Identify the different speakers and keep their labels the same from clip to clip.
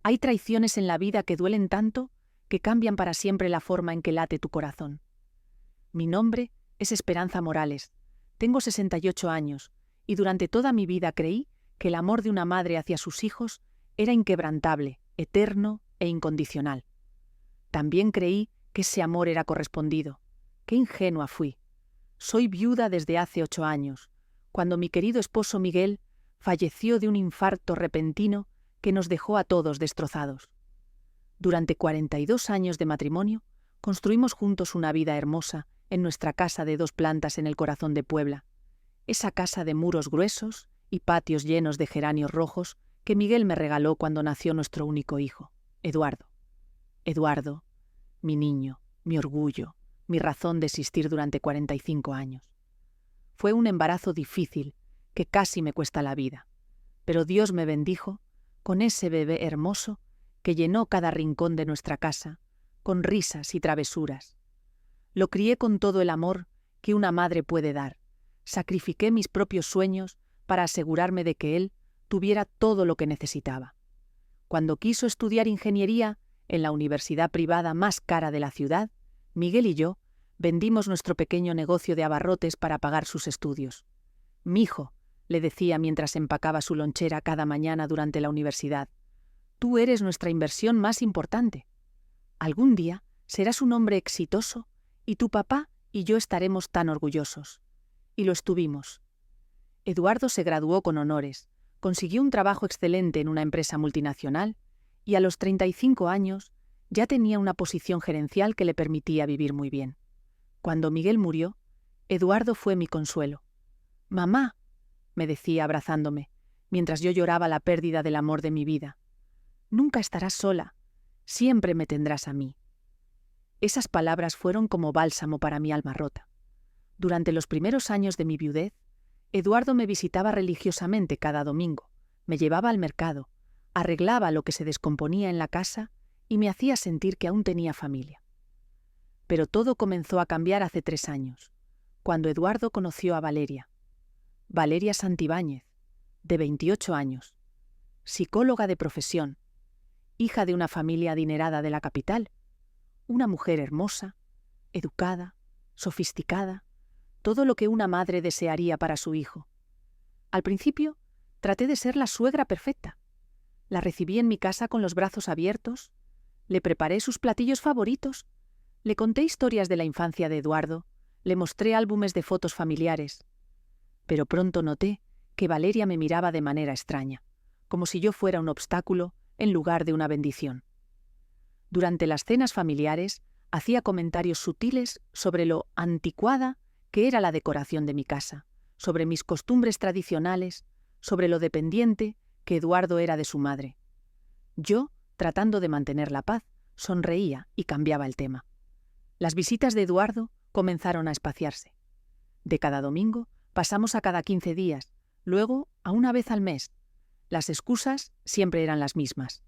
Speaker 1: Hay traiciones en la vida que duelen tanto que cambian para siempre la forma en que late tu corazón. Mi nombre es Esperanza Morales. Tengo 68 años y durante toda mi vida creí que el amor de una madre hacia sus hijos era inquebrantable, eterno e incondicional. También creí que ese amor era correspondido. ¡Qué ingenua fui! Soy viuda desde hace 8 años, cuando mi querido esposo Miguel falleció de un infarto repentino que nos dejó a todos destrozados. Durante 42 años de matrimonio, construimos juntos una vida hermosa en nuestra casa de 2 plantas en el corazón de Puebla. Esa casa de muros gruesos y patios llenos de geranios rojos que Miguel me regaló cuando nació nuestro único hijo, Eduardo. Eduardo, mi niño, mi orgullo, mi razón de existir durante 45 años. Fue un embarazo difícil que casi me cuesta la vida, pero Dios me bendijo con ese bebé hermoso que llenó cada rincón de nuestra casa, con risas y travesuras. Lo crié con todo el amor que una madre puede dar. Sacrifiqué mis propios sueños para asegurarme de que él tuviera todo lo que necesitaba. Cuando quiso estudiar ingeniería en la universidad privada más cara de la ciudad, Miguel y yo vendimos nuestro pequeño negocio de abarrotes para pagar sus estudios. «Mijo», le decía mientras empacaba su lonchera cada mañana durante la universidad, «tú eres nuestra inversión más importante. Algún día serás un hombre exitoso y tu papá y yo estaremos tan orgullosos». Y lo estuvimos. Eduardo se graduó con honores, consiguió un trabajo excelente en una empresa multinacional y a los 35 años ya tenía una posición gerencial que le permitía vivir muy bien. Cuando Miguel murió, Eduardo fue mi consuelo. «Mamá», me decía abrazándome, mientras yo lloraba la pérdida del amor de mi vida, «nunca estarás sola, siempre me tendrás a mí». Esas palabras fueron como bálsamo para mi alma rota. Durante los primeros años de mi viudez, Eduardo me visitaba religiosamente cada domingo, me llevaba al mercado, arreglaba lo que se descomponía en la casa y me hacía sentir que aún tenía familia. Pero todo comenzó a cambiar hace 3 años, cuando Eduardo conoció a Valeria. Valeria Santibáñez, de 28 años, psicóloga de profesión, hija de una familia adinerada de la capital, una mujer hermosa, educada, sofisticada, todo lo que una madre desearía para su hijo. Al principio, traté de ser la suegra perfecta. La recibí en mi casa con los brazos abiertos, le preparé sus platillos favoritos, le conté historias de la infancia de Eduardo, le mostré álbumes de fotos familiares. Pero pronto noté que Valeria me miraba de manera extraña, como si yo fuera un obstáculo en lugar de una bendición. Durante las cenas familiares, hacía comentarios sutiles sobre lo anticuada que era la decoración de mi casa, sobre mis costumbres tradicionales, sobre lo dependiente que Eduardo era de su madre. Yo, tratando de mantener la paz, sonreía y cambiaba el tema. Las visitas de Eduardo comenzaron a espaciarse. De cada domingo pasamos a cada 15 días, luego a una vez al mes. Las excusas siempre eran las mismas: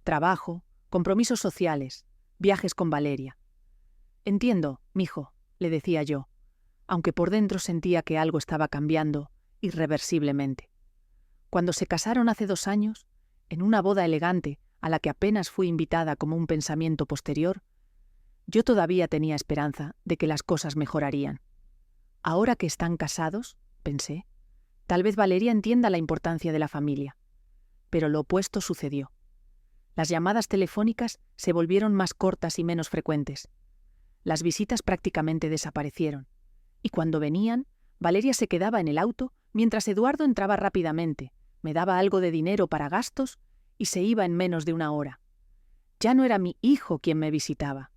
Speaker 1: trabajo, compromisos sociales, viajes con Valeria. «Entiendo, mijo», le decía yo, aunque por dentro sentía que algo estaba cambiando irreversiblemente. Cuando se casaron hace 2 años, en una boda elegante a la que apenas fui invitada como un pensamiento posterior, yo todavía tenía esperanza de que las cosas mejorarían. Ahora que están casados, pensé, tal vez Valeria entienda la importancia de la familia. Pero lo opuesto sucedió. Las llamadas telefónicas se volvieron más cortas y menos frecuentes. Las visitas prácticamente desaparecieron. Y cuando venían, Valeria se quedaba en el auto mientras Eduardo entraba rápidamente, me daba algo de dinero para gastos y se iba en menos de 1 hora. Ya no era mi hijo quien me visitaba.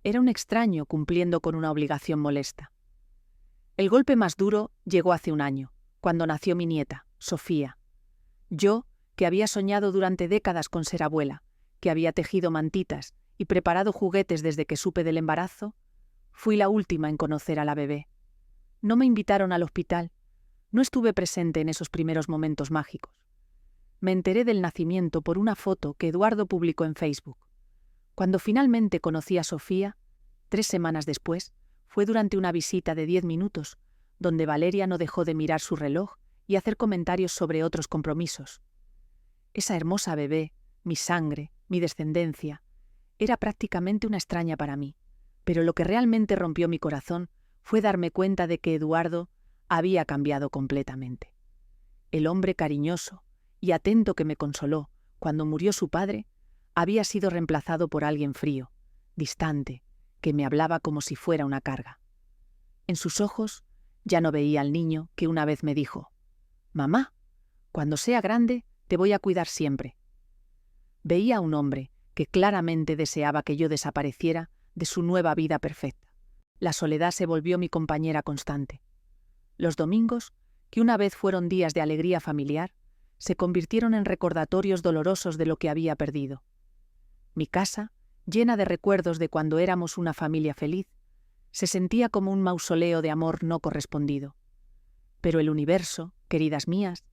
Speaker 1: Era un extraño cumpliendo con una obligación molesta. El golpe más duro llegó hace 1 año, cuando nació mi nieta, Sofía. Yo, que había soñado durante décadas con ser abuela, que había tejido mantitas y preparado juguetes desde que supe del embarazo, fui la última en conocer a la bebé. No me invitaron al hospital, no estuve presente en esos primeros momentos mágicos. Me enteré del nacimiento por una foto que Eduardo publicó en Facebook. Cuando finalmente conocí a Sofía, 3 semanas después, fue durante una visita de 10 minutos, donde Valeria no dejó de mirar su reloj y hacer comentarios sobre otros compromisos. Esa hermosa bebé mi sangre, mi descendencia. Era prácticamente una extraña para mí, pero lo que realmente rompió mi corazón fue darme cuenta de que Eduardo había cambiado completamente. El hombre cariñoso y atento que me consoló cuando murió su padre había sido reemplazado por alguien frío, distante, que me hablaba como si fuera una carga. En sus ojos ya no veía al niño que una vez me dijo: «Mamá, cuando sea grande te voy a cuidar siempre». Veía a un hombre que claramente deseaba que yo desapareciera de su nueva vida perfecta. La soledad se volvió mi compañera constante. Los domingos, que una vez fueron días de alegría familiar, se convirtieron en recordatorios dolorosos de lo que había perdido. Mi casa, llena de recuerdos de cuando éramos una familia feliz, se sentía como un mausoleo de amor no correspondido. Pero el universo, queridas mías,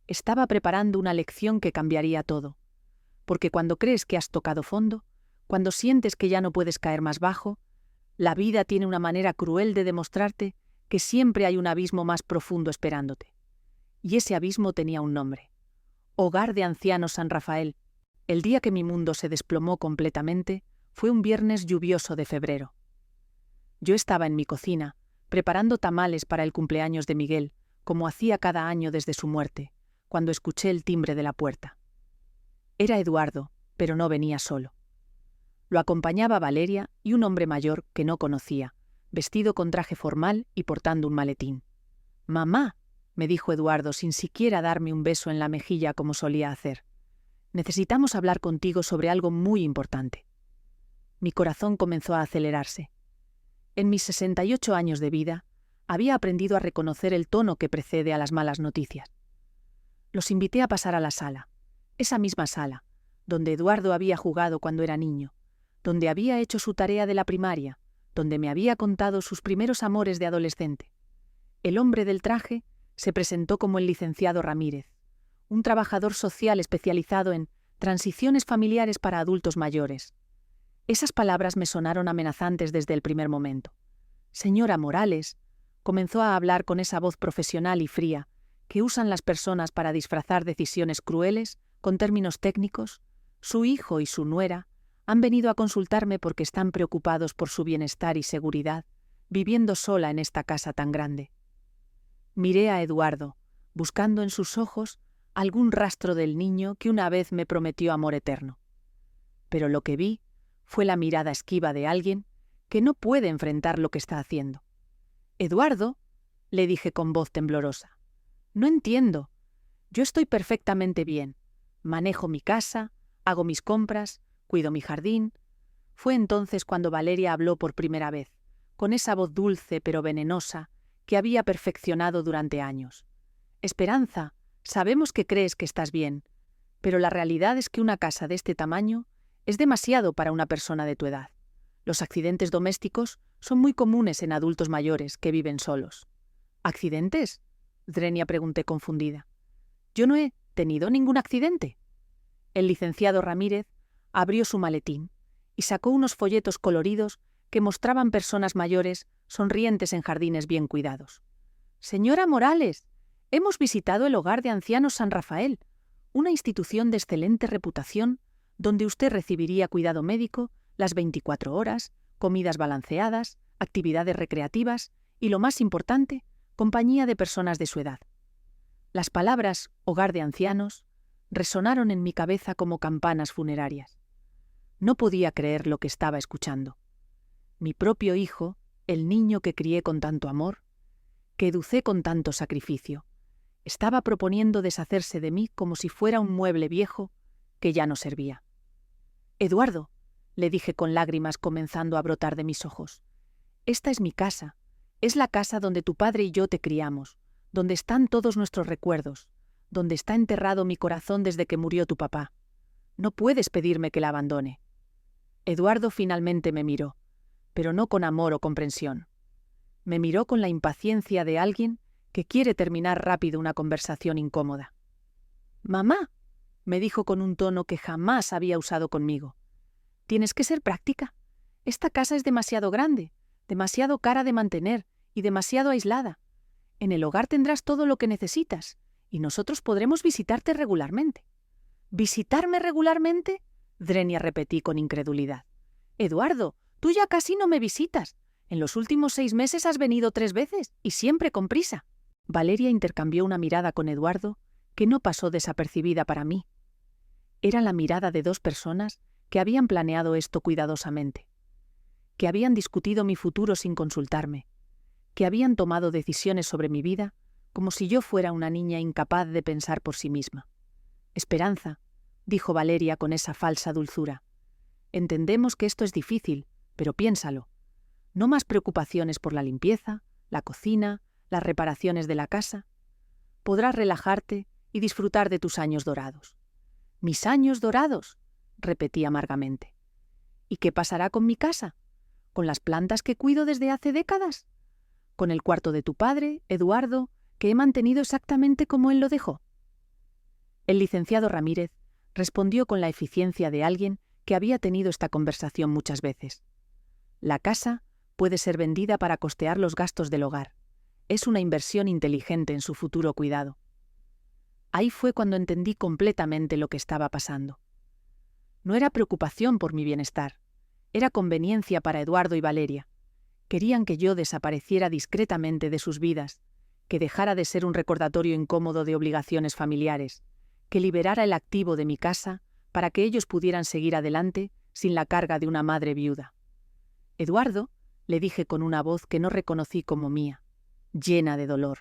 Speaker 1: estaba preparando una lección que cambiaría todo. Porque cuando crees que has tocado fondo, cuando sientes que ya no puedes caer más bajo, la vida tiene una manera cruel de demostrarte que siempre hay un abismo más profundo esperándote. Y ese abismo tenía un nombre: Hogar de Ancianos San Rafael. El día que mi mundo se desplomó completamente fue un viernes lluvioso de febrero. Yo estaba en mi cocina, preparando tamales para el cumpleaños de Miguel, como hacía cada año desde su muerte, cuando escuché el timbre de la puerta. Era Eduardo, pero no venía solo. Lo acompañaba Valeria y un hombre mayor que no conocía, vestido con traje formal y portando un maletín. «Mamá», me dijo Eduardo sin siquiera darme un beso en la mejilla como solía hacer, «necesitamos hablar contigo sobre algo muy importante». Mi corazón comenzó a acelerarse. En mis 68 años de vida, había aprendido a reconocer el tono que precede a las malas noticias. Los invité a pasar a la sala, esa misma sala, donde Eduardo había jugado cuando era niño, donde había hecho su tarea de la primaria, donde me había contado sus primeros amores de adolescente. El hombre del traje se presentó como el licenciado Ramírez, un trabajador social especializado en transiciones familiares para adultos mayores. Esas palabras me sonaron amenazantes desde el primer momento. «Señora Morales», comenzó a hablar con esa voz profesional y fría que usan las personas para disfrazar decisiones crueles con términos técnicos. «Su hijo y su nuera han venido a consultarme porque están preocupados por su bienestar y seguridad, viviendo sola en esta casa tan grande». Miré a Eduardo, buscando en sus ojos algún rastro del niño que una vez me prometió amor eterno. Pero lo que vi fue la mirada esquiva de alguien que no puede enfrentar lo que está haciendo. «Eduardo», le dije con voz temblorosa, «no entiendo. Yo estoy perfectamente bien. Manejo mi casa, hago mis compras, cuido mi jardín». Fue entonces cuando Valeria habló por primera vez, con esa voz dulce pero venenosa que había perfeccionado durante años. «Esperanza, sabemos que crees que estás bien, pero la realidad es que una casa de este tamaño es demasiado para una persona de tu edad. Los accidentes domésticos son muy comunes en adultos mayores que viven solos». «¿Accidentes?», Drenia pregunté confundida. «Yo no he tenido ningún accidente». El licenciado Ramírez abrió su maletín y sacó unos folletos coloridos que mostraban personas mayores sonrientes en jardines bien cuidados. «Señora Morales, hemos visitado el Hogar de Ancianos San Rafael, una institución de excelente reputación donde usted recibiría cuidado médico las 24 horas, comidas balanceadas, actividades recreativas y, lo más importante, compañía de personas de su edad». Las palabras «hogar de ancianos» resonaron en mi cabeza como campanas funerarias. No podía creer lo que estaba escuchando. Mi propio hijo, el niño que crié con tanto amor, que educé con tanto sacrificio, estaba proponiendo deshacerse de mí como si fuera un mueble viejo que ya no servía. «Eduardo», le dije con lágrimas comenzando a brotar de mis ojos, «esta es mi casa, es la casa donde tu padre y yo te criamos, donde están todos nuestros recuerdos, donde está enterrado mi corazón desde que murió tu papá. No puedes pedirme que la abandone». Eduardo finalmente me miró, pero no con amor o comprensión. Me miró con la impaciencia de alguien que quiere terminar rápido una conversación incómoda. «Mamá», me dijo con un tono que jamás había usado conmigo, «tienes que ser práctica. Esta casa es demasiado grande, demasiado cara de mantener y demasiado aislada. En el hogar tendrás todo lo que necesitas y nosotros podremos visitarte regularmente. ¿Visitarme regularmente? Drenia repetí con incredulidad. Eduardo, tú ya casi no me visitas. En los últimos 6 meses has venido 3 veces, y siempre con prisa. Valeria intercambió una mirada con Eduardo que no pasó desapercibida para mí. Era la mirada de 2 personas que habían planeado esto cuidadosamente, que habían discutido mi futuro sin consultarme, que habían tomado decisiones sobre mi vida como si yo fuera una niña incapaz de pensar por sí misma. Esperanza, dijo Valeria con esa falsa dulzura. Entendemos que esto es difícil, pero piénsalo. No más preocupaciones por la limpieza, la cocina, las reparaciones de la casa. Podrás relajarte y disfrutar de tus años dorados. «¿Mis años dorados?», repetí amargamente. «¿Y qué pasará con mi casa? ¿Con las plantas que cuido desde hace décadas? ¿Con el cuarto de tu padre, Eduardo, que he mantenido exactamente como él lo dejó?». El licenciado Ramírez respondió con la eficiencia de alguien que había tenido esta conversación muchas veces. La casa puede ser vendida para costear los gastos del hogar. Es una inversión inteligente en su futuro cuidado. Ahí fue cuando entendí completamente lo que estaba pasando. No era preocupación por mi bienestar, era conveniencia para Eduardo y Valeria. Querían que yo desapareciera discretamente de sus vidas, que dejara de ser un recordatorio incómodo de obligaciones familiares, que liberara el activo de mi casa para que ellos pudieran seguir adelante sin la carga de una madre viuda. «Eduardo», le dije con una voz que no reconocí como mía, llena de dolor,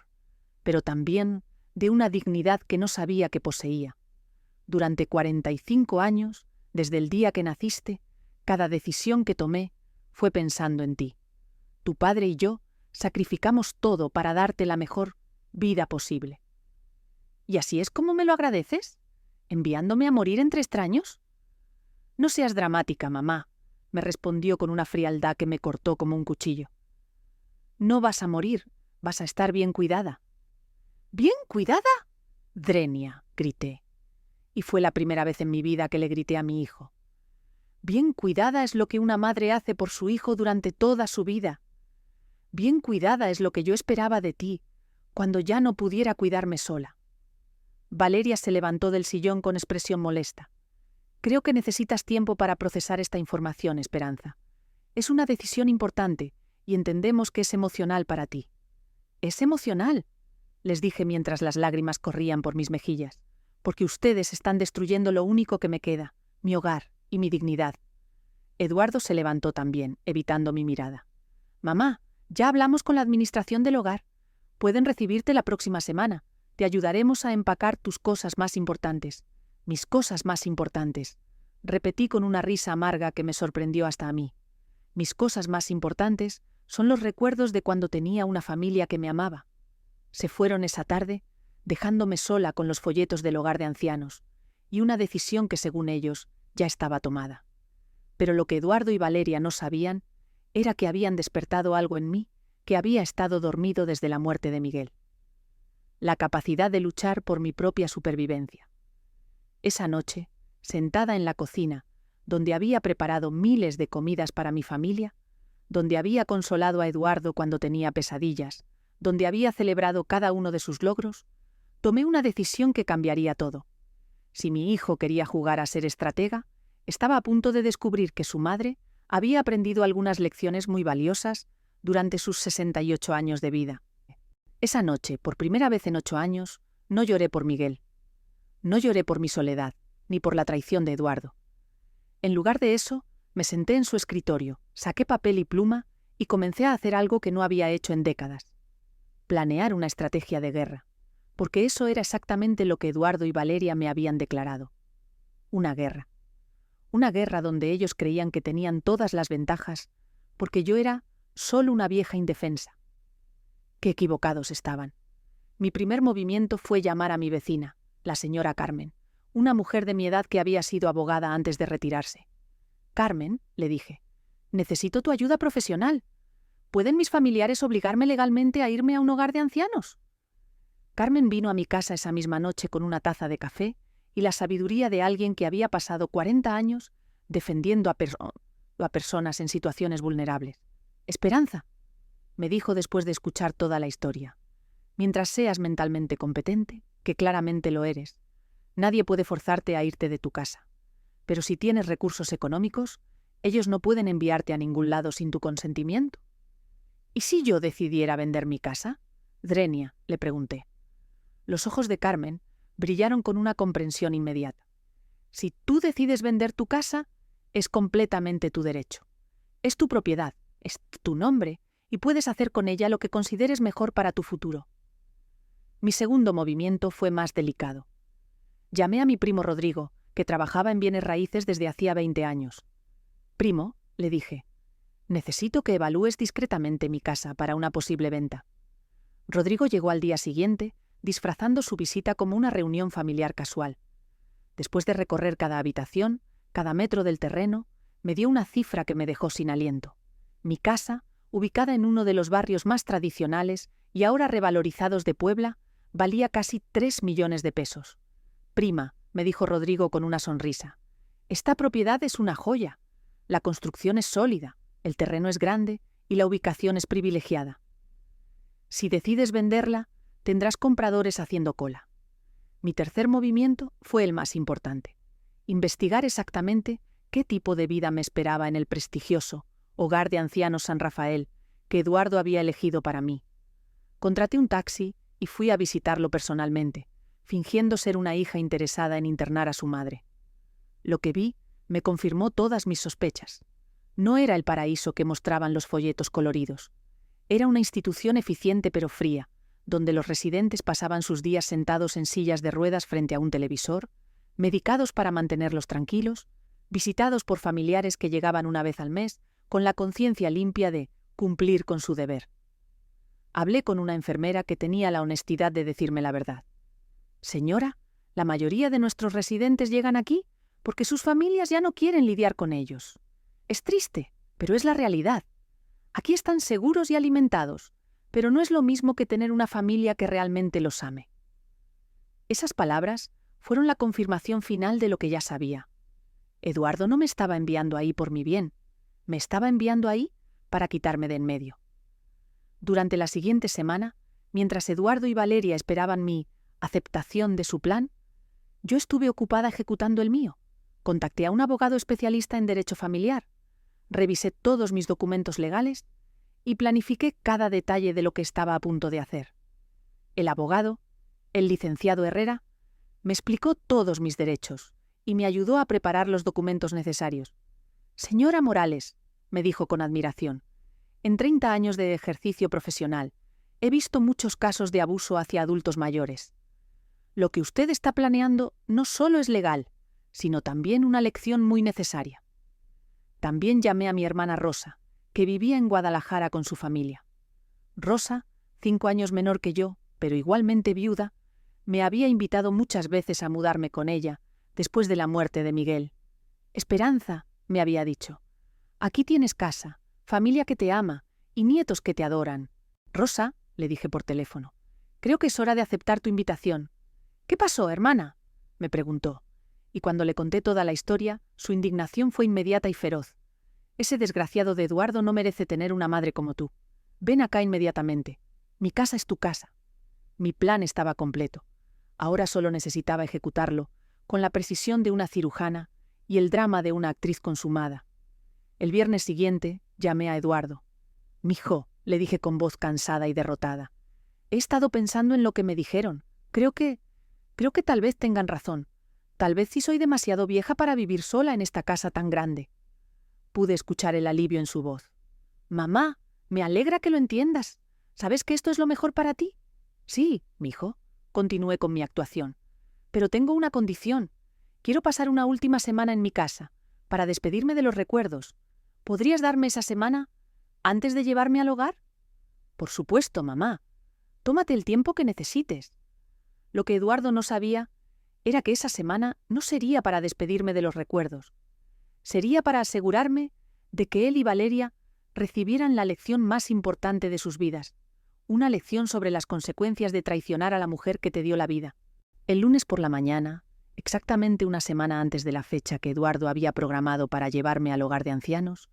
Speaker 1: pero también de una dignidad que no sabía que poseía. Durante 45 años, desde el día que naciste, cada decisión que tomé fue pensando en ti. Tu padre y yo sacrificamos todo para darte la mejor vida posible. ¿Y así es como me lo agradeces? ¿Enviándome a morir entre extraños? No seas dramática, mamá, me respondió con una frialdad que me cortó como un cuchillo. No vas a morir, vas a estar bien cuidada. ¿Bien cuidada? Drenia, grité. Y fue la primera vez en mi vida que le grité a mi hijo. Bien cuidada es lo que una madre hace por su hijo durante toda su vida. Bien cuidada es lo que yo esperaba de ti, cuando ya no pudiera cuidarme sola. Valeria se levantó del sillón con expresión molesta. Creo que necesitas tiempo para procesar esta información, Esperanza. Es una decisión importante y entendemos que es emocional para ti. ¿Es emocional?, les dije mientras las lágrimas corrían por mis mejillas, porque ustedes están destruyendo lo único que me queda, mi hogar y mi dignidad. Eduardo se levantó también, evitando mi mirada. Mamá, ya hablamos con la administración del hogar. Pueden recibirte la próxima semana. Te ayudaremos a empacar tus cosas más importantes. Mis cosas más importantes. Repetí con una risa amarga que me sorprendió hasta a mí. Mis cosas más importantes son los recuerdos de cuando tenía una familia que me amaba. Se fueron esa tarde, dejándome sola con los folletos del hogar de ancianos, y una decisión que, según ellos, ya estaba tomada. Pero lo que Eduardo y Valeria no sabían era que habían despertado algo en mí que había estado dormido desde la muerte de Miguel. La capacidad de luchar por mi propia supervivencia. Esa noche, sentada en la cocina, donde había preparado miles de comidas para mi familia, donde había consolado a Eduardo cuando tenía pesadillas, donde había celebrado cada uno de sus logros, tomé una decisión que cambiaría todo. Si mi hijo quería jugar a ser estratega, estaba a punto de descubrir que su madre había aprendido algunas lecciones muy valiosas durante sus 68 años de vida. Esa noche, por primera vez en 8 años, no lloré por Miguel. No lloré por mi soledad, ni por la traición de Eduardo. En lugar de eso, me senté en su escritorio, saqué papel y pluma y comencé a hacer algo que no había hecho en décadas. Planear una estrategia de guerra, porque eso era exactamente lo que Eduardo y Valeria me habían declarado. Una guerra. Una guerra donde ellos creían que tenían todas las ventajas, porque yo era solo una vieja indefensa. Qué equivocados estaban. Mi primer movimiento fue llamar a mi vecina, la señora Carmen, una mujer de mi edad que había sido abogada antes de retirarse. «Carmen», le dije, «necesito tu ayuda profesional. ¿Pueden mis familiares obligarme legalmente a irme a un hogar de ancianos?». Carmen vino a mi casa esa misma noche con una taza de café y la sabiduría de alguien que había pasado 40 años defendiendo a personas en situaciones vulnerables. «Esperanza», me dijo después de escuchar toda la historia, «mientras seas mentalmente competente, que claramente lo eres, Nadie puede forzarte a irte de tu casa. Pero si tienes recursos económicos, ellos no pueden enviarte a ningún lado sin tu consentimiento. ¿Y si yo decidiera vender mi casa? Drenia, le pregunté. Los ojos de Carmen brillaron con una comprensión inmediata. Si tú decides vender tu casa, es completamente tu derecho. Es tu propiedad, es tu nombre, y puedes hacer con ella lo que consideres mejor para tu futuro. Mi segundo movimiento fue más delicado. Llamé a mi primo Rodrigo, que trabajaba en bienes raíces desde hacía 20 años. Primo, le dije, necesito que evalúes discretamente mi casa para una posible venta. Rodrigo llegó al día siguiente, disfrazando su visita como una reunión familiar casual. Después de recorrer cada habitación, cada metro del terreno, me dio una cifra que me dejó sin aliento. Mi casa, ubicada en uno de los barrios más tradicionales y ahora revalorizados de Puebla, valía casi 3 millones de pesos. Prima, me dijo Rodrigo con una sonrisa, esta propiedad es una joya. La construcción es sólida, el terreno es grande y la ubicación es privilegiada. Si decides venderla, tendrás compradores haciendo cola. Mi tercer movimiento fue el más importante. Investigar exactamente qué tipo de vida me esperaba en el prestigioso Hogar de Ancianos San Rafael que Eduardo había elegido para mí. Contraté un taxi y fui a visitarlo personalmente, fingiendo ser una hija interesada en internar a su madre. Lo que vi me confirmó todas mis sospechas. No era el paraíso que mostraban los folletos coloridos. Era una institución eficiente pero fría, donde los residentes pasaban sus días sentados en sillas de ruedas frente a un televisor, medicados para mantenerlos tranquilos, visitados por familiares que llegaban una vez al mes, con la conciencia limpia de cumplir con su deber. Hablé con una enfermera que tenía la honestidad de decirme la verdad. Señora, la mayoría de nuestros residentes llegan aquí porque sus familias ya no quieren lidiar con ellos. Es triste, pero es la realidad. Aquí están seguros y alimentados, pero no es lo mismo que tener una familia que realmente los ame. Esas palabras fueron la confirmación final de lo que ya sabía. Eduardo no me estaba enviando ahí por mi bien, me estaba enviando ahí para quitarme de en medio. Durante la siguiente semana, mientras Eduardo y Valeria esperaban mi aceptación de su plan, yo estuve ocupada ejecutando el mío. Contacté a un abogado especialista en derecho familiar, revisé todos mis documentos legales y planifiqué cada detalle de lo que estaba a punto de hacer. El abogado, el licenciado Herrera, me explicó todos mis derechos y me ayudó a preparar los documentos necesarios. Señora Morales, me dijo con admiración, en 30 años de ejercicio profesional he visto muchos casos de abuso hacia adultos mayores. Lo que usted está planeando no solo es legal, sino también una lección muy necesaria. También llamé a mi hermana Rosa, que vivía en Guadalajara con su familia. Rosa, 5 años menor que yo, pero igualmente viuda, me había invitado muchas veces a mudarme con ella, después de la muerte de Miguel. Esperanza, me había dicho, aquí tienes casa, familia que te ama y nietos que te adoran. Rosa, le dije por teléfono, creo que es hora de aceptar tu invitación. ¿Qué pasó, hermana?, me preguntó, y cuando le conté toda la historia, su indignación fue inmediata y feroz. Ese desgraciado de Eduardo no merece tener una madre como tú. Ven acá inmediatamente. Mi casa es tu casa. Mi plan estaba completo. Ahora solo necesitaba ejecutarlo, con la precisión de una cirujana y el drama de una actriz consumada. El viernes siguiente llamé a Eduardo. «Mijo», le dije con voz cansada y derrotada, «he estado pensando en lo que me dijeron. Creo que tal vez tengan razón. Tal vez sí soy demasiado vieja para vivir sola en esta casa tan grande». Pude escuchar el alivio en su voz. «Mamá, me alegra que lo entiendas. ¿Sabes que esto es lo mejor para ti?» «Sí, mijo», continué con mi actuación. «Pero tengo una condición. Quiero pasar una última semana en mi casa, para despedirme de los recuerdos. ¿Podrías darme esa semana antes de llevarme al hogar?» «Por supuesto, mamá. Tómate el tiempo que necesites». Lo que Eduardo no sabía era que esa semana no sería para despedirme de los recuerdos. Sería para asegurarme de que él y Valeria recibieran la lección más importante de sus vidas, una lección sobre las consecuencias de traicionar a la mujer que te dio la vida. El lunes por la mañana, exactamente una semana antes de la fecha que Eduardo había programado para llevarme al hogar de ancianos,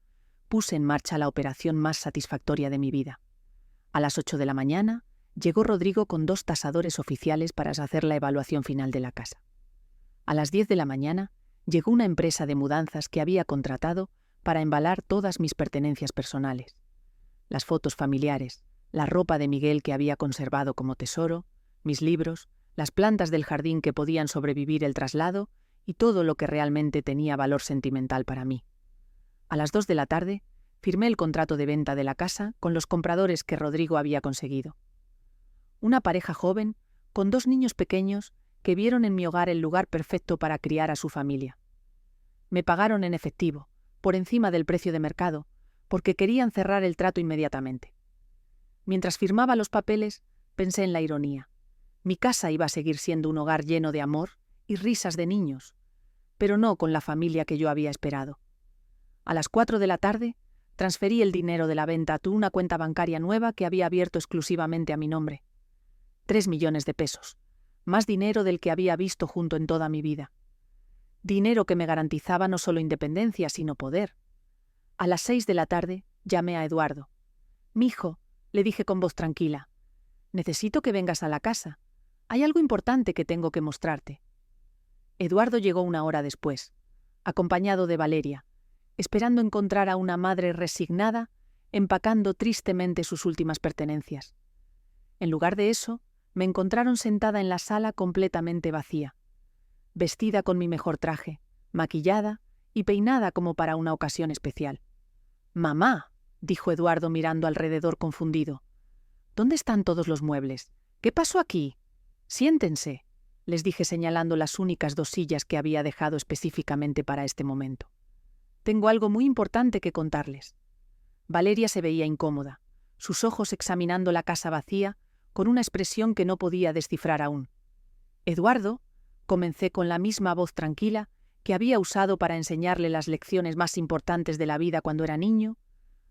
Speaker 1: puse en marcha la operación más satisfactoria de mi vida. A las 8 de la mañana, llegó Rodrigo con 2 tasadores oficiales para hacer la evaluación final de la casa. A las 10 de la mañana llegó una empresa de mudanzas que había contratado para embalar todas mis pertenencias personales. Las fotos familiares, la ropa de Miguel que había conservado como tesoro, mis libros, las plantas del jardín que podían sobrevivir el traslado y todo lo que realmente tenía valor sentimental para mí. A las 2 de la tarde firmé el contrato de venta de la casa con los compradores que Rodrigo había conseguido. Una pareja joven, con 2 niños pequeños, que vieron en mi hogar el lugar perfecto para criar a su familia. Me pagaron en efectivo, por encima del precio de mercado, porque querían cerrar el trato inmediatamente. Mientras firmaba los papeles, pensé en la ironía. Mi casa iba a seguir siendo un hogar lleno de amor y risas de niños, pero no con la familia que yo había esperado. A las 4 de la tarde, transferí el dinero de la venta a una cuenta bancaria nueva que había abierto exclusivamente a mi nombre. 3 millones de pesos, más dinero del que había visto junto en toda mi vida. Dinero que me garantizaba no solo independencia, sino poder. A las 6 de la tarde, llamé a Eduardo. «Mijo», le dije con voz tranquila, «necesito que vengas a la casa. Hay algo importante que tengo que mostrarte». Eduardo llegó 1 hora después, acompañado de Valeria, esperando encontrar a una madre resignada, empacando tristemente sus últimas pertenencias. En lugar de eso, me encontraron sentada en la sala completamente vacía, vestida con mi mejor traje, maquillada y peinada como para una ocasión especial. «Mamá», dijo Eduardo mirando alrededor confundido, «¿dónde están todos los muebles? ¿Qué pasó aquí? Siéntense», les dije señalando las únicas 2 sillas que había dejado específicamente para este momento. «Tengo algo muy importante que contarles». Valeria se veía incómoda, sus ojos examinando la casa vacía, con una expresión que no podía descifrar aún. «Eduardo», comencé con la misma voz tranquila que había usado para enseñarle las lecciones más importantes de la vida cuando era niño,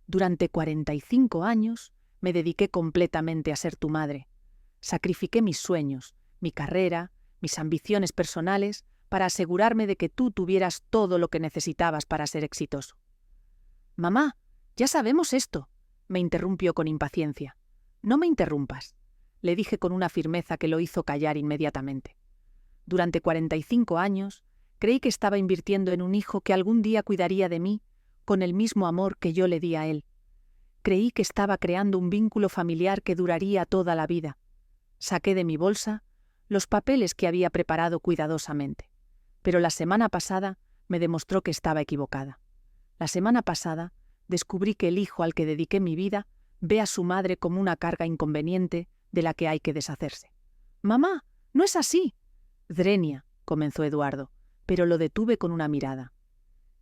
Speaker 1: «durante 45 años me dediqué completamente a ser tu madre. Sacrifiqué mis sueños, mi carrera, mis ambiciones personales para asegurarme de que tú tuvieras todo lo que necesitabas para ser exitoso». «Mamá, ya sabemos esto», me interrumpió con impaciencia. «No me interrumpas», le dije con una firmeza que lo hizo callar inmediatamente. Durante 45 años, creí que estaba invirtiendo en un hijo que algún día cuidaría de mí con el mismo amor que yo le di a él. Creí que estaba creando un vínculo familiar que duraría toda la vida. Saqué de mi bolsa los papeles que había preparado cuidadosamente. Pero la semana pasada me demostró que estaba equivocada. La semana pasada descubrí que el hijo al que dediqué mi vida ve a su madre como una carga inconveniente de la que hay que deshacerse. «Mamá, no es así». «Drenia», comenzó Eduardo, pero lo detuve con una mirada.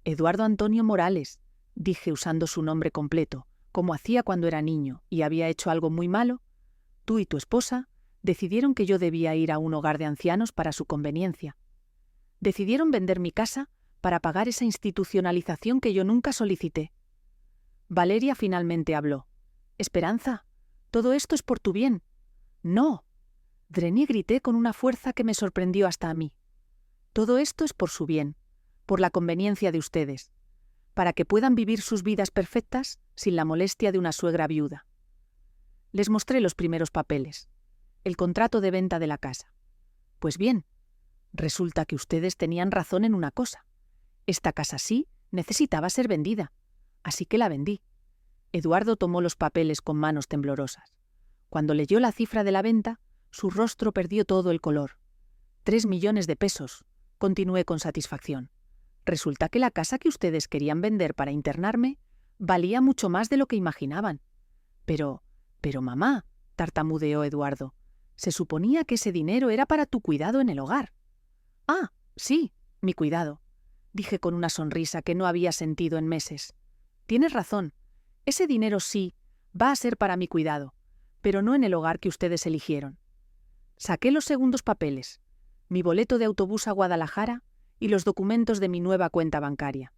Speaker 1: «Eduardo Antonio Morales», dije usando su nombre completo, como hacía cuando era niño y había hecho algo muy malo. «Tú y tu esposa decidieron que yo debía ir a un hogar de ancianos para su conveniencia. Decidieron vender mi casa para pagar esa institucionalización que yo nunca solicité». Valeria finalmente habló. «Esperanza, todo esto es por tu bien». «No», Dreni, grité con una fuerza que me sorprendió hasta a mí. «Todo esto es por su bien, por la conveniencia de ustedes, para que puedan vivir sus vidas perfectas sin la molestia de una suegra viuda». Les mostré los primeros papeles, el contrato de venta de la casa. «Pues bien, resulta que ustedes tenían razón en una cosa. Esta casa sí necesitaba ser vendida, así que la vendí». Eduardo tomó los papeles con manos temblorosas. Cuando leyó la cifra de la venta, su rostro perdió todo el color. 3 millones de pesos, continué con satisfacción. Resulta que la casa que ustedes querían vender para internarme valía mucho más de lo que imaginaban. Pero mamá, tartamudeó Eduardo, se suponía que ese dinero era para tu cuidado en el hogar». «Ah, sí, mi cuidado», dije con una sonrisa que no había sentido en meses. «Tienes razón, ese dinero sí va a ser para mi cuidado, pero no en el hogar que ustedes eligieron». Saqué los segundos papeles, mi boleto de autobús a Guadalajara y los documentos de mi nueva cuenta bancaria.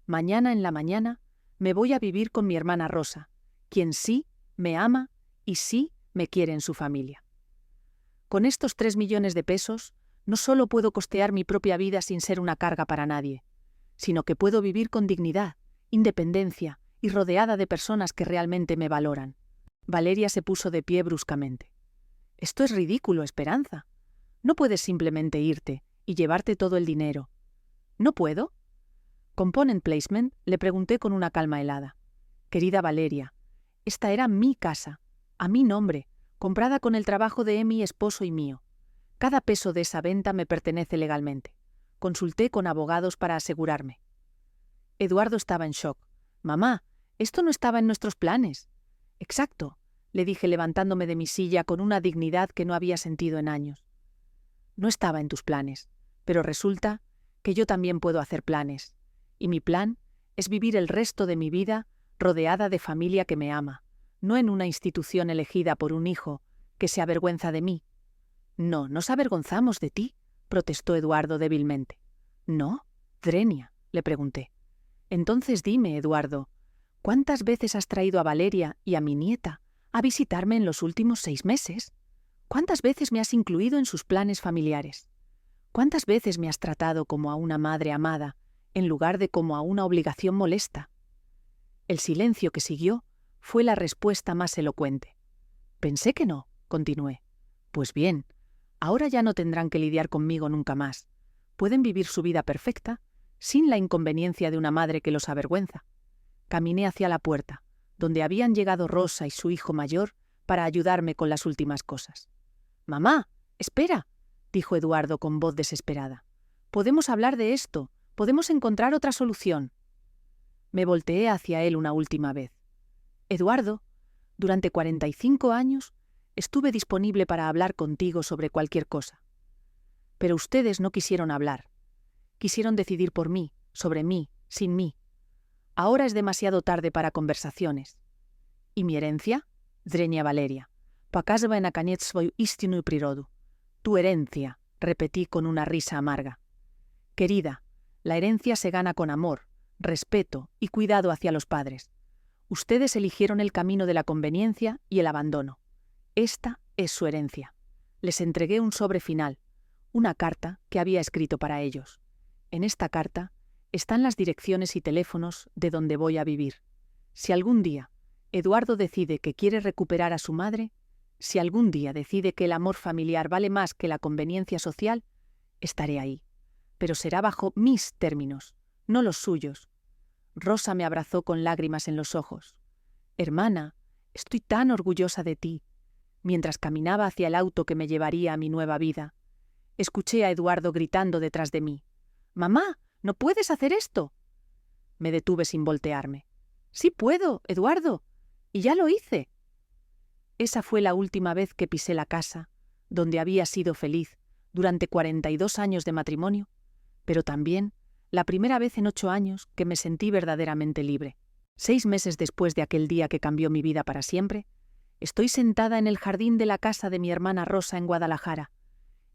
Speaker 1: «Mañana en la mañana me voy a vivir con mi hermana Rosa, quien sí me ama y sí me quiere en su familia. Con estos 3 millones de pesos, no solo puedo costear mi propia vida sin ser una carga para nadie, sino que puedo vivir con dignidad, independencia y rodeada de personas que realmente me valoran». Valeria se puso de pie bruscamente. «Esto es ridículo, Esperanza. No puedes simplemente irte y llevarte todo el dinero. ¿No puedo? Component Placement, le pregunté con una calma helada. Querida Valeria, esta era mi casa, a mi nombre, comprada con el trabajo de mi esposo y mío. Cada peso de esa venta me pertenece legalmente. Consulté con abogados para asegurarme. Eduardo estaba en shock. Mamá, esto no estaba en nuestros planes. Exacto, le dije levantándome de mi silla con una dignidad que no había sentido en años. No estaba en tus planes, pero resulta que yo también puedo hacer planes. Y mi plan es vivir el resto de mi vida rodeada de familia que me ama, no en una institución elegida por un hijo que se avergüenza de mí. No, nos avergonzamos de ti, protestó Eduardo débilmente. ¿No? Drenia, le pregunté. Entonces dime, Eduardo, ¿cuántas veces has traído a Valeria y a mi nieta a visitarme en los últimos 6 meses? ¿Cuántas veces me has incluido en sus planes familiares? ¿Cuántas veces me has tratado como a una madre amada, en lugar de como a una obligación molesta? El silencio que siguió fue la respuesta más elocuente. Pensé que no, continué. Pues bien, ahora ya no tendrán que lidiar conmigo nunca más. Pueden vivir su vida perfecta, sin la inconveniencia de una madre que los avergüenza. Caminé hacia la puerta, donde habían llegado Rosa y su hijo mayor para ayudarme con las últimas cosas. «Mamá, espera», dijo Eduardo con voz desesperada. «Podemos hablar de esto, podemos encontrar otra solución». Me volteé hacia él una última vez. «Eduardo, durante 45 años estuve disponible para hablar contigo sobre cualquier cosa. Pero ustedes no quisieron hablar. Quisieron decidir por mí, sobre mí, sin mí. Ahora es demasiado tarde para conversaciones. ¿Y mi herencia?» Drenia Valeria. «Показывай, наконец, свою истинную природу». «Tu herencia», repetí con una risa amarga. «Querida, la herencia se gana con amor, respeto y cuidado hacia los padres. Ustedes eligieron el camino de la conveniencia y el abandono. Esta es su herencia». Les entregué un sobre final, una carta que había escrito para ellos. En esta carta están las direcciones y teléfonos de donde voy a vivir. Si algún día Eduardo decide que quiere recuperar a su madre, si algún día decide que el amor familiar vale más que la conveniencia social, estaré ahí. Pero será bajo mis términos, no los suyos. Rosa me abrazó con lágrimas en los ojos. «Hermana, estoy tan orgullosa de ti». Mientras caminaba hacia el auto que me llevaría a mi nueva vida, escuché a Eduardo gritando detrás de mí. «¡Mamá, no puedes hacer esto!». Me detuve sin voltearme. «Sí puedo, Eduardo, y ya lo hice». Esa fue la última vez que pisé la casa, donde había sido feliz durante 42 años de matrimonio, pero también la primera vez en 8 años que me sentí verdaderamente libre. 6 meses después de aquel día que cambió mi vida para siempre, estoy sentada en el jardín de la casa de mi hermana Rosa en Guadalajara,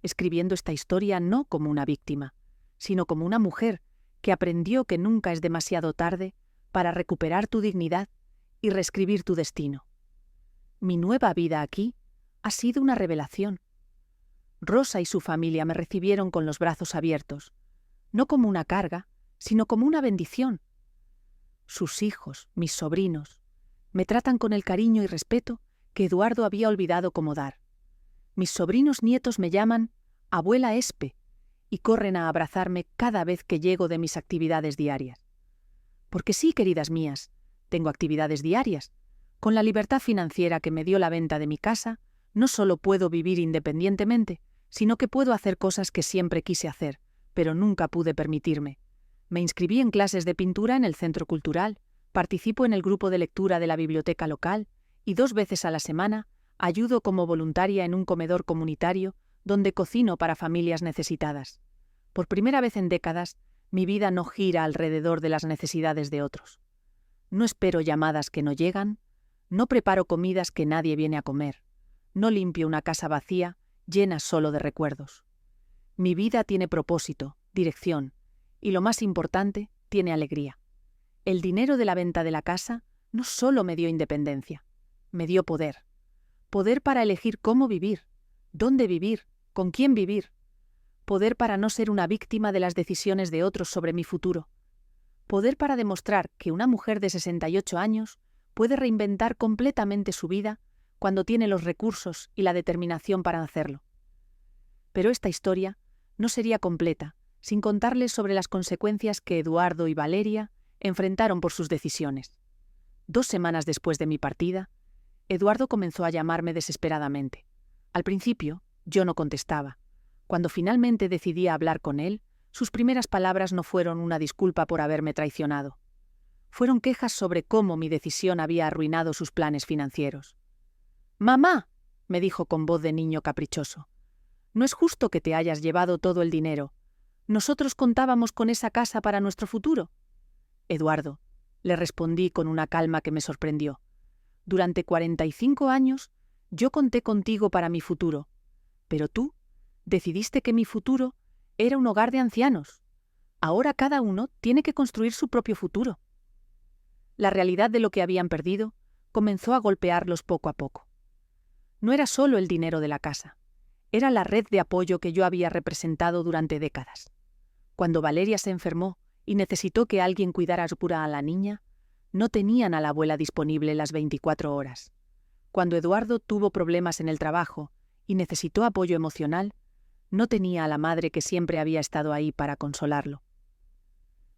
Speaker 1: escribiendo esta historia no como una víctima, sino como una mujer que aprendió que nunca es demasiado tarde para recuperar tu dignidad y reescribir tu destino. Mi nueva vida aquí ha sido una revelación. Rosa y su familia me recibieron con los brazos abiertos, no como una carga, sino como una bendición. Sus hijos, mis sobrinos, me tratan con el cariño y respeto que Eduardo había olvidado cómo dar. Mis sobrinos nietos me llaman Abuela Espe y corren a abrazarme cada vez que llego de mis actividades diarias. Porque sí, queridas mías, tengo actividades diarias. Con la libertad financiera que me dio la venta de mi casa, no solo puedo vivir independientemente, sino que puedo hacer cosas que siempre quise hacer, pero nunca pude permitirme. Me inscribí en clases de pintura en el Centro Cultural, participo en el grupo de lectura de la biblioteca local y 2 veces a la semana ayudo como voluntaria en un comedor comunitario donde cocino para familias necesitadas. Por primera vez en décadas, mi vida no gira alrededor de las necesidades de otros. No espero llamadas que no llegan, no preparo comidas que nadie viene a comer, no limpio una casa vacía llena solo de recuerdos. Mi vida tiene propósito, dirección, y lo más importante, tiene alegría. El dinero de la venta de la casa no solo me dio independencia, me dio poder. Poder para elegir cómo vivir, dónde vivir, con quién vivir. Poder para no ser una víctima de las decisiones de otros sobre mi futuro. Poder para demostrar que una mujer de 68 años puede reinventar completamente su vida cuando tiene los recursos y la determinación para hacerlo. Pero esta historia no sería completa, sin contarles sobre las consecuencias que Eduardo y Valeria enfrentaron por sus decisiones. 2 semanas después de mi partida, Eduardo comenzó a llamarme desesperadamente. Al principio, yo no contestaba. Cuando finalmente decidí hablar con él, sus primeras palabras no fueron una disculpa por haberme traicionado. Fueron quejas sobre cómo mi decisión había arruinado sus planes financieros. «Mamá», me dijo con voz de niño caprichoso, «no es justo que te hayas llevado todo el dinero. Nosotros contábamos con esa casa para nuestro futuro». «Eduardo», le respondí con una calma que me sorprendió, «durante 45 años yo conté contigo para mi futuro, pero tú decidiste que mi futuro era un hogar de ancianos. Ahora cada uno tiene que construir su propio futuro». La realidad de lo que habían perdido comenzó a golpearlos poco a poco. No era solo el dinero de la casa, era la red de apoyo que yo había representado durante décadas. Cuando Valeria se enfermó y necesitó que alguien cuidara a la niña, no tenían a la abuela disponible las 24 horas. Cuando Eduardo tuvo problemas en el trabajo y necesitó apoyo emocional, no tenía a la madre que siempre había estado ahí para consolarlo.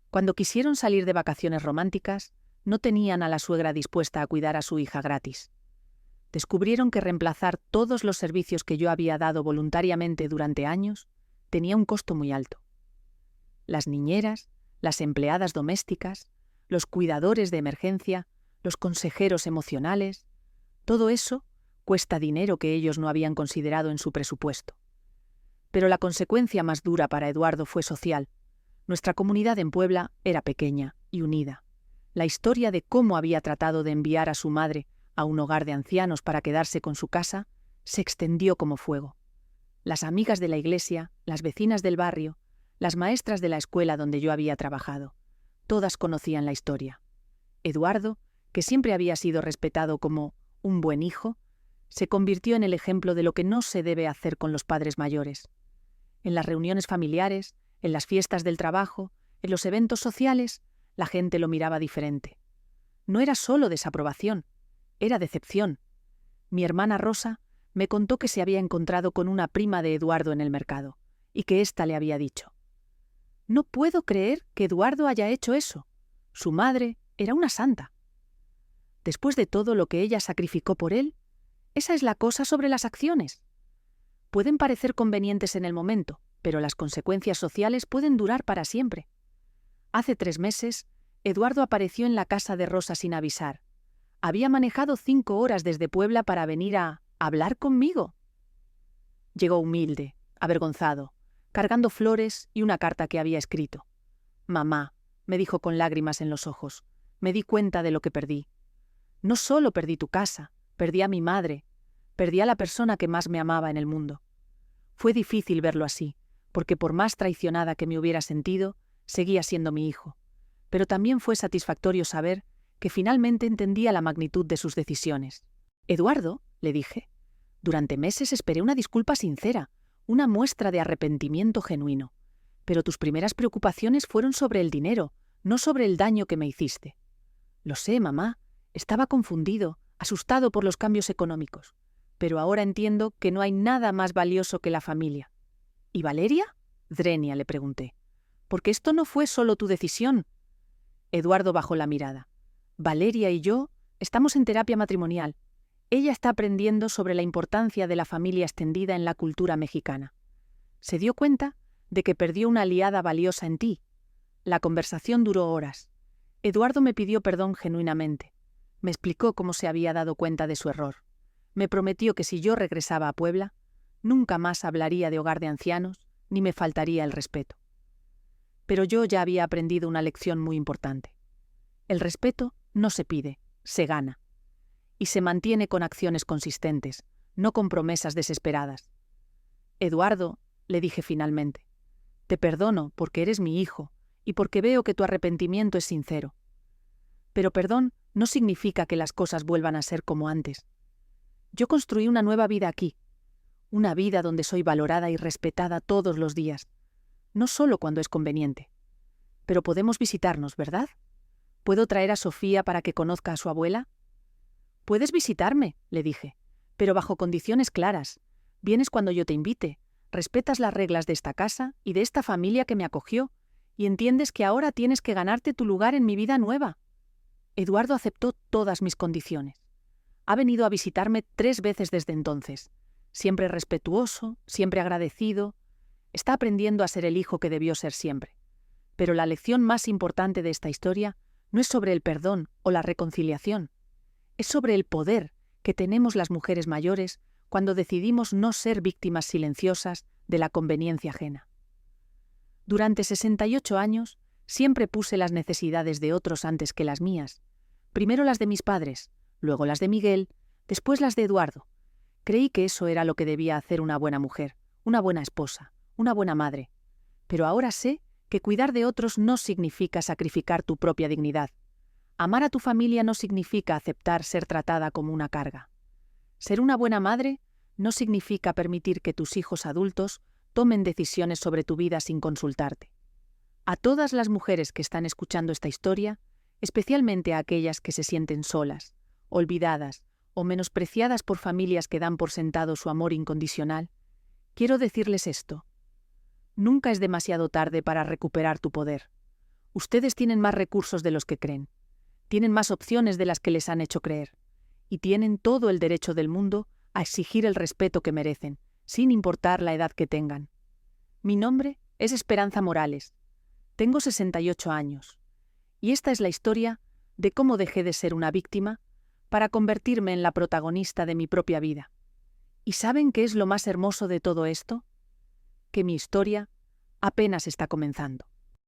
Speaker 1: Cuando quisieron salir de vacaciones románticas, no tenían a la suegra dispuesta a cuidar a su hija gratis. Descubrieron que reemplazar todos los servicios que yo había dado voluntariamente durante años tenía un costo muy alto. Las niñeras, las empleadas domésticas, los cuidadores de emergencia, los consejeros emocionales, todo eso cuesta dinero que ellos no habían considerado en su presupuesto. Pero la consecuencia más dura para Eduardo fue social. Nuestra comunidad en Puebla era pequeña y unida. La historia de cómo había tratado de enviar a su madre a un hogar de ancianos para quedarse con su casa se extendió como fuego. Las amigas de la iglesia, las vecinas del barrio, las maestras de la escuela donde yo había trabajado, todas conocían la historia. Eduardo, que siempre había sido respetado como un buen hijo, se convirtió en el ejemplo de lo que no se debe hacer con los padres mayores. En las reuniones familiares, en las fiestas del trabajo, en los eventos sociales, la gente lo miraba diferente. No era solo desaprobación, era decepción. Mi hermana Rosa me contó que se había encontrado con una prima de Eduardo en el mercado y que ésta le había dicho: «No puedo creer que Eduardo haya hecho eso. Su madre era una santa». Después de todo lo que ella sacrificó por él, esa es la cosa sobre las acciones. Pueden parecer convenientes en el momento, pero las consecuencias sociales pueden durar para siempre. Hace 3 meses, Eduardo apareció en la casa de Rosa sin avisar. Había manejado 5 horas desde Puebla para venir a hablar conmigo. Llegó humilde, avergonzado, cargando flores y una carta que había escrito. «Mamá», me dijo con lágrimas en los ojos, «me di cuenta de lo que perdí. No solo perdí tu casa, perdí a mi madre, perdí a la persona que más me amaba en el mundo». Fue difícil verlo así, porque por más traicionada que me hubiera sentido, seguía siendo mi hijo. Pero también fue satisfactorio saber que finalmente entendía la magnitud de sus decisiones. «Eduardo», le dije, «durante meses esperé una disculpa sincera, una muestra de arrepentimiento genuino. Pero tus primeras preocupaciones fueron sobre el dinero, no sobre el daño que me hiciste». «Lo sé, mamá. Estaba confundido, asustado por los cambios económicos. Pero ahora entiendo que no hay nada más valioso que la familia». «¿Y Valeria?», Drenia, le pregunté. «Porque esto no fue solo tu decisión». Eduardo bajó la mirada. «Valeria y yo estamos en terapia matrimonial. Ella está aprendiendo sobre la importancia de la familia extendida en la cultura mexicana. Se dio cuenta de que perdió una aliada valiosa en ti». La conversación duró horas. Eduardo me pidió perdón genuinamente. Me explicó cómo se había dado cuenta de su error. Me prometió que si yo regresaba a Puebla, nunca más hablaría de hogar de ancianos ni me faltaría el respeto. Pero yo ya había aprendido una lección muy importante. El respeto no se pide, se gana. Y se mantiene con acciones consistentes, no con promesas desesperadas. «Eduardo», le dije finalmente, «te perdono porque eres mi hijo y porque veo que tu arrepentimiento es sincero. Pero perdón no significa que las cosas vuelvan a ser como antes. Yo construí una nueva vida aquí, una vida donde soy valorada y respetada todos los días, no solo cuando es conveniente. Pero podemos visitarnos, ¿verdad? ¿Puedo traer a Sofía para que conozca a su abuela?» «Puedes visitarme», le dije, «pero bajo condiciones claras. Vienes cuando yo te invite. respetas las reglas de esta casa y de esta familia que me acogió, y entiendes que ahora tienes que ganarte tu lugar en mi vida nueva. Eduardo aceptó todas mis condiciones. Ha venido a visitarme 3 veces desde entonces. Siempre respetuoso, siempre agradecido. Está aprendiendo a ser el hijo que debió ser siempre. Pero la lección más importante de esta historia no es sobre el perdón o la reconciliación. Es sobre el poder que tenemos las mujeres mayores cuando decidimos no ser víctimas silenciosas de la conveniencia ajena. Durante 68 años, siempre puse las necesidades de otros antes que las mías. Primero las de mis padres, luego las de Miguel, después las de Eduardo. Creí que eso era lo que debía hacer una buena mujer, una buena esposa, una buena madre. Pero ahora sé que cuidar de otros no significa sacrificar tu propia dignidad. Amar a tu familia no significa aceptar ser tratada como una carga. Ser una buena madre no significa permitir que tus hijos adultos tomen decisiones sobre tu vida sin consultarte. A todas las mujeres que están escuchando esta historia, especialmente a aquellas que se sienten solas, olvidadas o menospreciadas por familias que dan por sentado su amor incondicional, quiero decirles esto. Nunca es demasiado tarde para recuperar tu poder. Ustedes tienen más recursos de los que creen. Tienen más opciones de las que les han hecho creer. Y tienen todo el derecho del mundo a exigir el respeto que merecen, sin importar la edad que tengan. Mi nombre es Esperanza Morales. Tengo 68 años. Y esta es la historia de cómo dejé de ser una víctima para convertirme en la protagonista de mi propia vida. ¿Y saben qué es lo más hermoso de todo esto? Que mi historia apenas está comenzando.